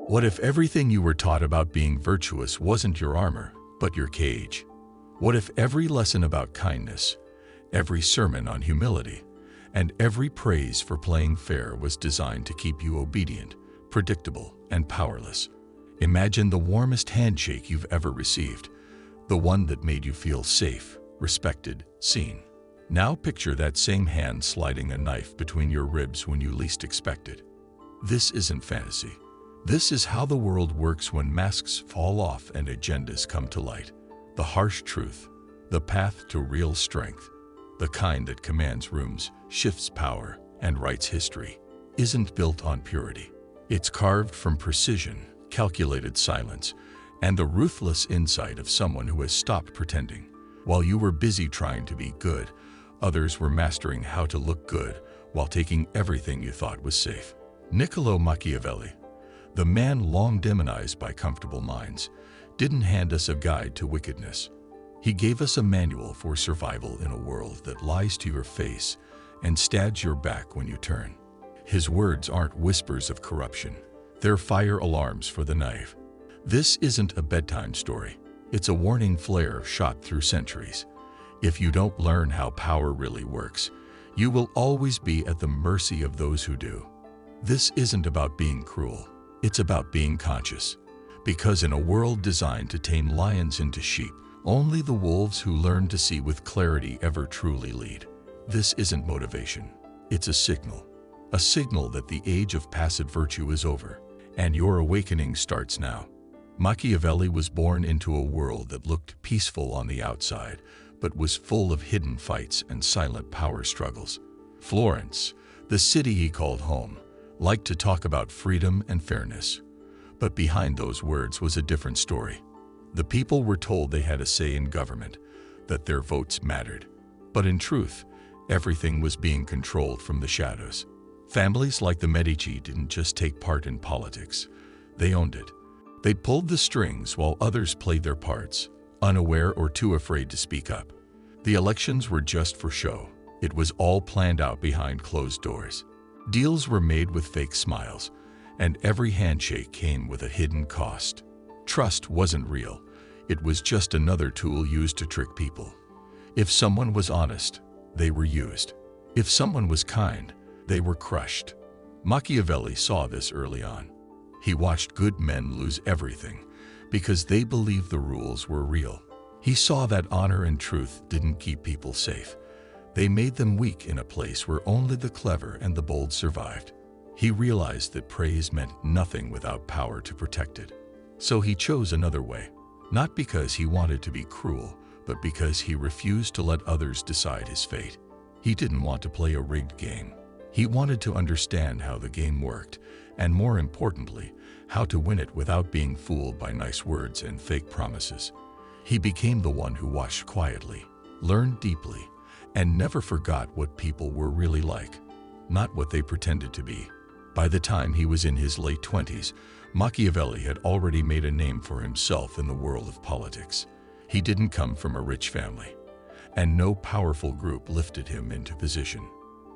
What if everything you were taught about being virtuous wasn't your armor, but your cage? What if every lesson about kindness, every sermon on humility, and every praise for playing fair was designed to keep you obedient, predictable, and powerless? Imagine the warmest handshake you've ever received, the one that made you feel safe, respected, seen. Now picture that same hand sliding a knife between your ribs when you least expect it. This isn't fantasy. This is how the world works when masks fall off and agendas come to light. The harsh truth, the path to real strength, the kind that commands rooms, shifts power, and writes history, isn't built on purity. It's carved from precision, calculated silence, and the ruthless insight of someone who has stopped pretending. While you were busy trying to be good, others were mastering how to look good while taking everything you thought was safe. Niccolo Machiavelli, the man long demonized by comfortable minds, didn't hand us a guide to wickedness. He gave us a manual for survival in a world that lies to your face and stabs your back when you turn. His words aren't whispers of corruption. They're fire alarms for the naive. This isn't a bedtime story. It's a warning flare shot through centuries. If you don't learn how power really works, you will always be at the mercy of those who do. This isn't about being cruel. It's about being conscious. Because in a world designed to tame lions into sheep, only the wolves who learn to see with clarity ever truly lead. This isn't motivation. It's a signal that the age of passive virtue is over, and your awakening starts now. Machiavelli was born into a world that looked peaceful on the outside, but was full of hidden fights and silent power struggles. Florence, the city he called home, liked to talk about freedom and fairness. But behind those words was a different story. The people were told they had a say in government, that their votes mattered. But in truth, everything was being controlled from the shadows. Families like the Medici didn't just take part in politics. They owned it. They pulled the strings while others played their parts, unaware or too afraid to speak up. The elections were just for show. It was all planned out behind closed doors. Deals were made with fake smiles, and every handshake came with a hidden cost. Trust wasn't real. It was just another tool used to trick people. If someone was honest, they were used. If someone was kind, they were crushed. Machiavelli saw this early on. He watched good men lose everything because they believed the rules were real. He saw that honor and truth didn't keep people safe. They made them weak in a place where only the clever and the bold survived. He realized that praise meant nothing without power to protect it. So he chose another way, not because he wanted to be cruel, but because he refused to let others decide his fate. He didn't want to play a rigged game. He wanted to understand how the game worked, and more importantly, how to win it without being fooled by nice words and fake promises. He became the one who watched quietly, learned deeply, and never forgot what people were really like, not what they pretended to be. By the time he was in his late 20s, Machiavelli had already made a name for himself in the world of politics. He didn't come from a rich family, and no powerful group lifted him into position.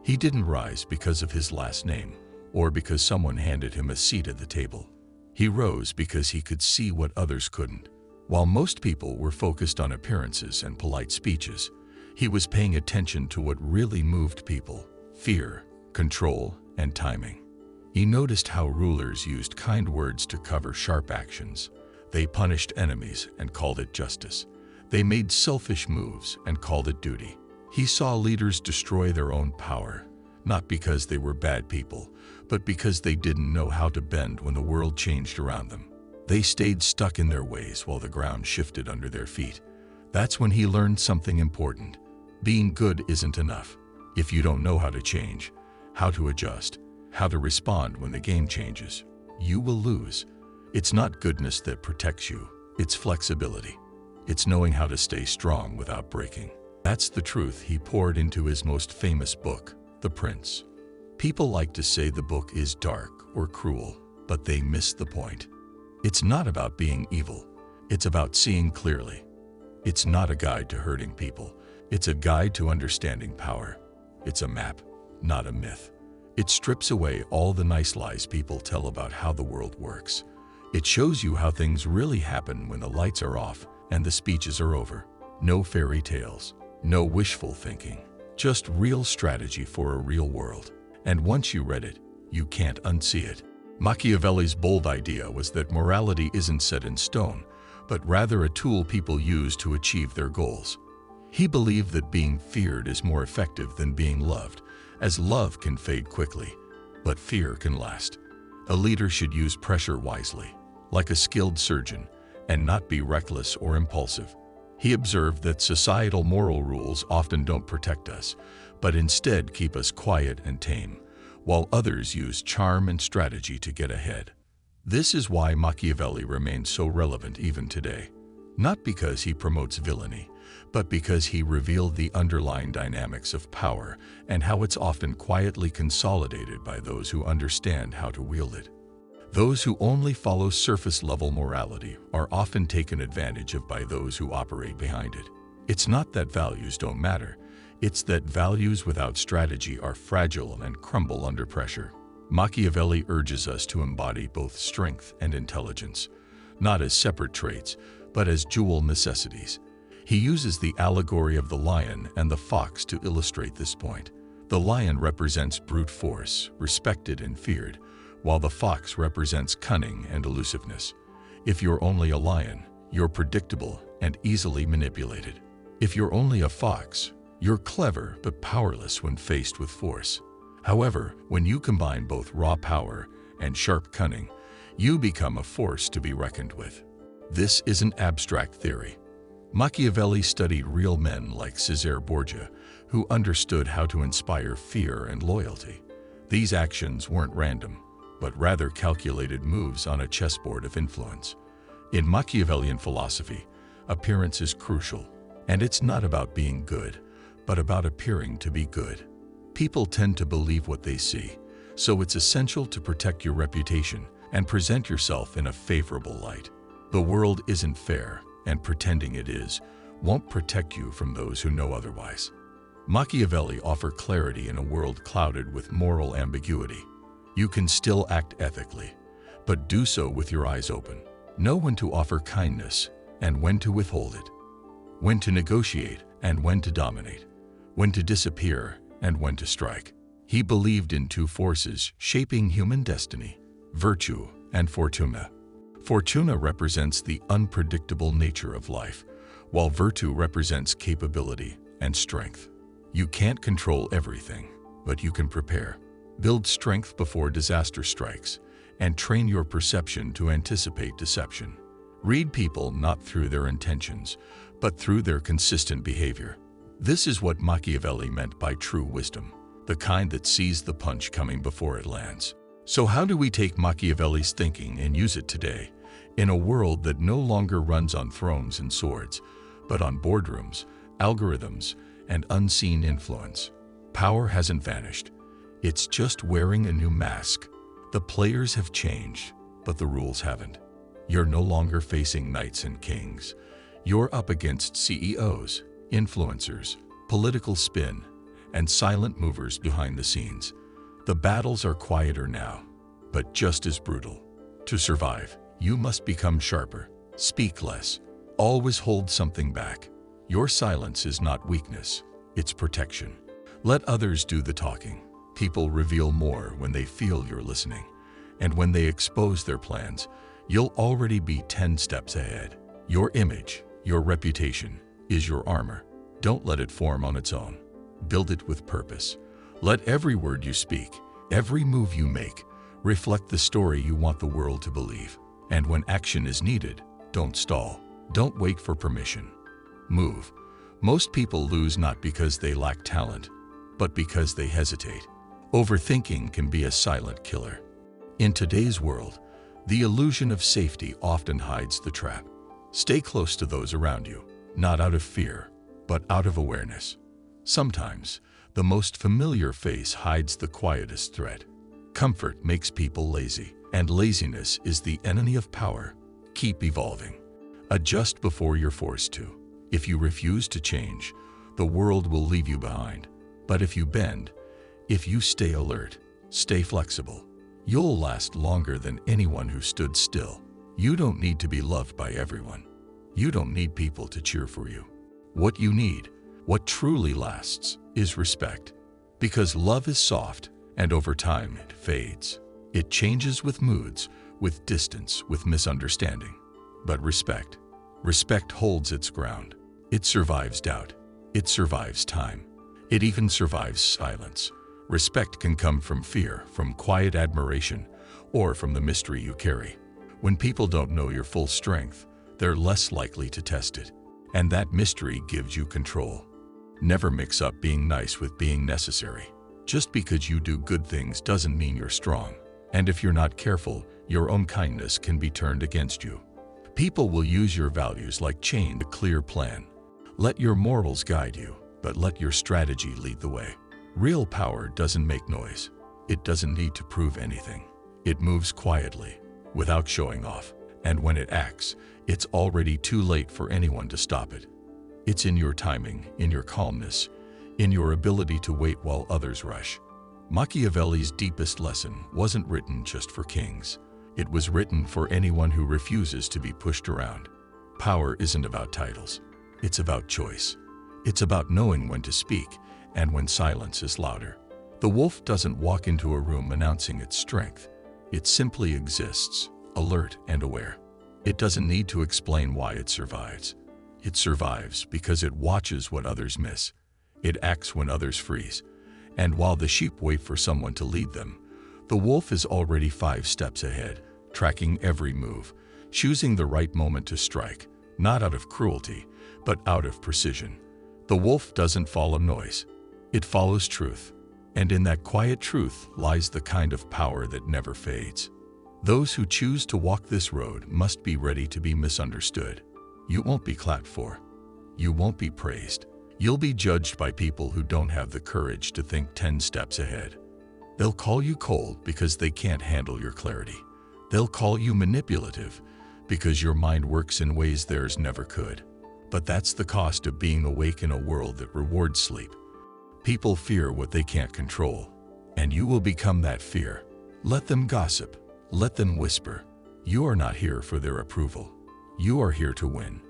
He didn't rise because of his last name, or because someone handed him a seat at the table. He rose because he could see what others couldn't. While most people were focused on appearances and polite speeches, he was paying attention to what really moved people: fear, control, and timing. He noticed how rulers used kind words to cover sharp actions. They punished enemies and called it justice. They made selfish moves and called it duty. He saw leaders destroy their own power, not because they were bad people, but because they didn't know how to bend when the world changed around them. They stayed stuck in their ways while the ground shifted under their feet. That's when he learned something important. Being good isn't enough. If you don't know how to change, how to adjust, how to respond when the game changes, you will lose. It's not goodness that protects you, it's flexibility. It's knowing how to stay strong without breaking. That's the truth he poured into his most famous book, The Prince. People like to say the book is dark or cruel, but they miss the point. It's not about being evil. It's about seeing clearly. It's not a guide to hurting people. It's a guide to understanding power. It's a map, not a myth. It strips away all the nice lies people tell about how the world works. It shows you how things really happen when the lights are off and the speeches are over. No fairy tales, no wishful thinking, just real strategy for a real world. And once you read it, you can't unsee it. Machiavelli's bold idea was that morality isn't set in stone, but rather a tool people use to achieve their goals. He believed that being feared is more effective than being loved, as love can fade quickly, but fear can last. A leader should use pressure wisely, like a skilled surgeon, and not be reckless or impulsive. He observed that societal moral rules often don't protect us, but instead keep us quiet and tame, while others use charm and strategy to get ahead. This is why Machiavelli remains so relevant even today. Not because he promotes villainy, but because he revealed the underlying dynamics of power and how it's often quietly consolidated by those who understand how to wield it. Those who only follow surface-level morality are often taken advantage of by those who operate behind it. It's not that values don't matter, it's that values without strategy are fragile and crumble under pressure. Machiavelli urges us to embody both strength and intelligence, not as separate traits, but as dual necessities. He uses the allegory of the lion and the fox to illustrate this point. The lion represents brute force, respected and feared, while the fox represents cunning and elusiveness. If you're only a lion, you're predictable and easily manipulated. If you're only a fox, you're clever but powerless when faced with force. However, when you combine both raw power and sharp cunning, you become a force to be reckoned with. This isn't abstract theory. Machiavelli studied real men like Cesare Borgia, who understood how to inspire fear and loyalty. These actions weren't random, but rather calculated moves on a chessboard of influence. In Machiavellian philosophy, appearance is crucial, and it's not about being good, but about appearing to be good. People tend to believe what they see, so it's essential to protect your reputation and present yourself in a favorable light. The world isn't fair, and pretending it is won't protect you from those who know otherwise. Machiavelli offers clarity in a world clouded with moral ambiguity. You can still act ethically, but do so with your eyes open. Know when to offer kindness and when to withhold it. When to negotiate and when to dominate. When to disappear and when to strike. He believed in two forces shaping human destiny: virtue and fortuna. Fortuna represents the unpredictable nature of life, while virtue represents capability and strength. You can't control everything, but you can prepare. Build strength before disaster strikes, and train your perception to anticipate deception. Read people not through their intentions, but through their consistent behavior. This is what Machiavelli meant by true wisdom, the kind that sees the punch coming before it lands. So how do we take Machiavelli's thinking and use it today, in a world that no longer runs on thrones and swords, but on boardrooms, algorithms, and unseen influence? Power hasn't vanished. It's just wearing a new mask. The players have changed, but the rules haven't. You're no longer facing knights and kings. You're up against CEOs, influencers, political spin, and silent movers behind the scenes. The battles are quieter now, but just as brutal. To survive, you must become sharper, speak less, always hold something back. Your silence is not weakness, it's protection. Let others do the talking. People reveal more when they feel you're listening, and when they expose their plans, you'll already be 10 steps ahead. Your image, your reputation, is your armor. Don't let it form on its own. Build it with purpose. Let every word you speak, every move you make, reflect the story you want the world to believe. And when action is needed, don't stall. Don't wait for permission. Move. Most people lose not because they lack talent, but because they hesitate. Overthinking can be a silent killer. In today's world, the illusion of safety often hides the trap. Stay close to those around you, not out of fear, but out of awareness. Sometimes, the most familiar face hides the quietest threat. Comfort makes people lazy, and laziness is the enemy of power. Keep evolving. Adjust before you're forced to. If you refuse to change, the world will leave you behind. But if you bend, if you stay alert, stay flexible, you'll last longer than anyone who stood still. You don't need to be loved by everyone. You don't need people to cheer for you. What you need, what truly lasts, is respect. Because love is soft, and over time it fades. It changes with moods, with distance, with misunderstanding. But respect holds its ground. It survives doubt. It survives time. It even survives silence. Respect can come from fear, from quiet admiration, or from the mystery you carry. When people don't know your full strength, they're less likely to test it. And that mystery gives you control. Never mix up being nice with being necessary. Just because you do good things doesn't mean you're strong. And if you're not careful, your own kindness can be turned against you. People will use your values like chain, a clear plan. Let your morals guide you, but let your strategy lead the way. Real power doesn't make noise. It doesn't need to prove anything. It moves quietly, without showing off. And when it acts, it's already too late for anyone to stop it. It's in your timing, in your calmness, in your ability to wait while others rush. Machiavelli's deepest lesson wasn't written just for kings. It was written for anyone who refuses to be pushed around. Power isn't about titles. It's about choice. It's about knowing when to speak and when silence is louder. The wolf doesn't walk into a room announcing its strength. It simply exists, alert and aware. It doesn't need to explain why it survives. It survives because it watches what others miss. It acts when others freeze. And while the sheep wait for someone to lead them, the wolf is already 5 steps ahead, tracking every move, choosing the right moment to strike, not out of cruelty, but out of precision. The wolf doesn't follow noise. It follows truth. And in that quiet truth lies the kind of power that never fades. Those who choose to walk this road must be ready to be misunderstood. You won't be clapped for. You won't be praised. You'll be judged by people who don't have the courage to think 10 steps ahead. They'll call you cold because they can't handle your clarity. They'll call you manipulative because your mind works in ways theirs never could. But that's the cost of being awake in a world that rewards sleep. People fear what they can't control, and you will become that fear. Let them gossip. Let them whisper. You are not here for their approval. You are here to win.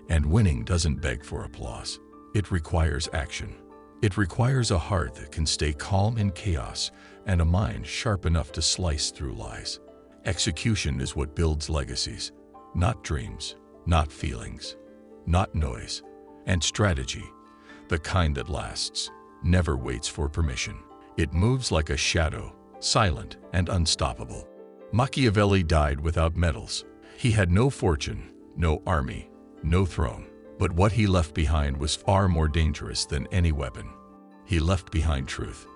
And winning doesn't beg for applause. It requires action. It requires a heart that can stay calm in chaos and a mind sharp enough to slice through lies. Execution is what builds legacies, not dreams, not feelings, not noise. And strategy, the kind that lasts, never waits for permission. It moves like a shadow, silent and unstoppable. Machiavelli died without medals. He had no fortune, no army, no throne. But what he left behind was far more dangerous than any weapon. He left behind truth,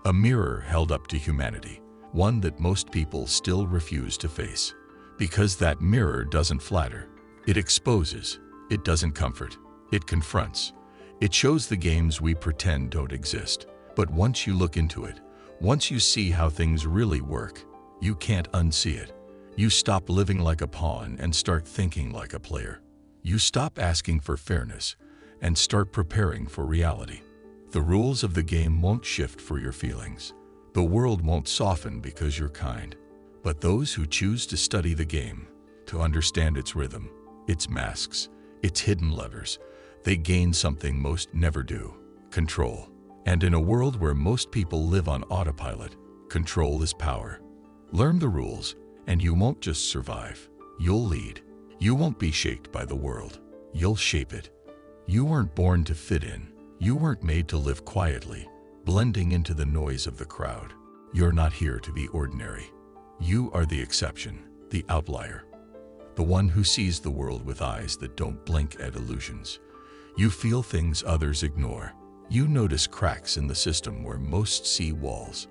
a mirror held up to humanity, one that most people still refuse to face. Because that mirror doesn't flatter. It exposes. It doesn't comfort. It confronts. It shows the games we pretend don't exist. But once you look into it, once you see how things really work, you can't unsee it. You stop living like a pawn and start thinking like a player. You stop asking for fairness and start preparing for reality. The rules of the game won't shift for your feelings. The world won't soften because you're kind. But those who choose to study the game, to understand its rhythm, its masks, its hidden levers, they gain something most never do: control. And in a world where most people live on autopilot, control is power. Learn the rules, and you won't just survive. You'll lead. You won't be shaped by the world. You'll shape it. You weren't born to fit in. You weren't made to live quietly, blending into the noise of the crowd. You're not here to be ordinary. You are the exception, the outlier, the one who sees the world with eyes that don't blink at illusions. You feel things others ignore. You notice cracks in the system where most see walls.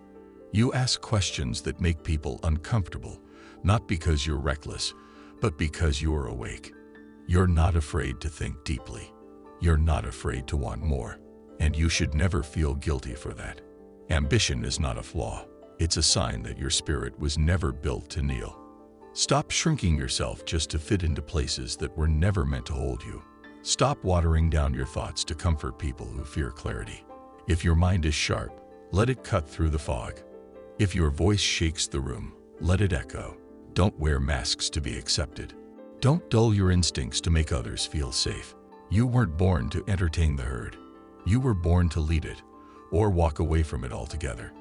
You ask questions that make people uncomfortable, not because you're reckless, but because you're awake. You're not afraid to think deeply. You're not afraid to want more. And you should never feel guilty for that. Ambition is not a flaw. It's a sign that your spirit was never built to kneel. Stop shrinking yourself just to fit into places that were never meant to hold you. Stop watering down your thoughts to comfort people who fear clarity. If your mind is sharp, let it cut through the fog. If your voice shakes the room, let it echo. Don't wear masks to be accepted. Don't dull your instincts to make others feel safe. You weren't born to entertain the herd. You were born to lead it, or walk away from it altogether.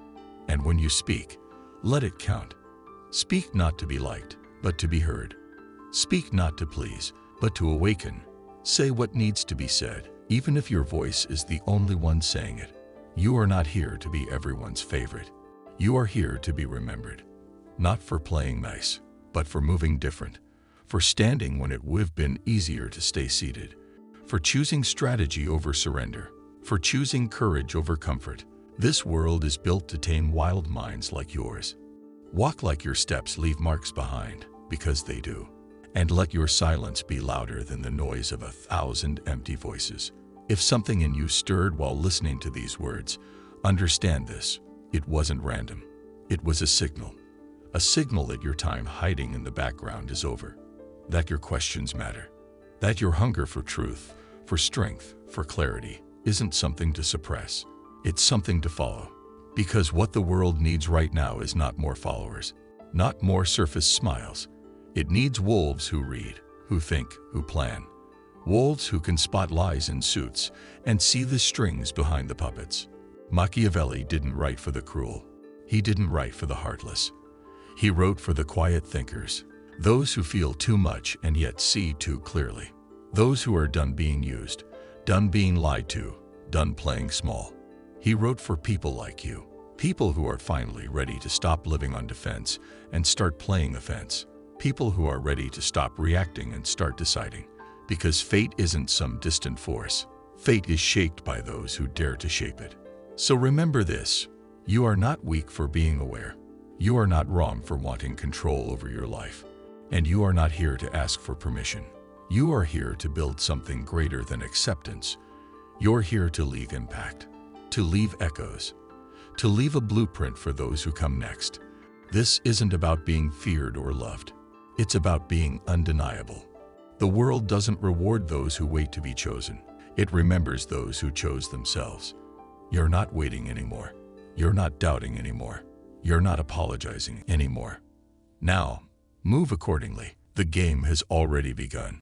And when you speak, let it count. Speak not to be liked, but to be heard. Speak not to please, but to awaken. Say what needs to be said, even if your voice is the only one saying it. You are not here to be everyone's favorite. You are here to be remembered. Not for playing nice, but for moving different. For standing when it would have been easier to stay seated. For choosing strategy over surrender. For choosing courage over comfort. This world is built to tame wild minds like yours. Walk like your steps leave marks behind, because they do. And let your silence be louder than the noise of 1,000 empty voices. If something in you stirred while listening to these words, understand this: it wasn't random. It was a signal. A signal that your time hiding in the background is over. That your questions matter. That your hunger for truth, for strength, for clarity, isn't something to suppress. It's something to follow. Because what the world needs right now is not more followers, not more surface smiles. It needs wolves who read, who think, who plan. Wolves who can spot lies in suits and see the strings behind the puppets. Machiavelli didn't write for the cruel. He didn't write for the heartless. He wrote for the quiet thinkers, those who feel too much and yet see too clearly. Those who are done being used, done being lied to, done playing small. He wrote for people like you, people who are finally ready to stop living on defense and start playing offense. People who are ready to stop reacting and start deciding. Because fate isn't some distant force. Fate is shaped by those who dare to shape it. So remember this: you are not weak for being aware. You are not wrong for wanting control over your life. And you are not here to ask for permission. You are here to build something greater than acceptance. You're here to leave impact, to leave echoes, to leave a blueprint for those who come next. This isn't about being feared or loved. It's about being undeniable. The world doesn't reward those who wait to be chosen. It remembers those who chose themselves. You're not waiting anymore. You're not doubting anymore. You're not apologizing anymore. Now, move accordingly. The game has already begun.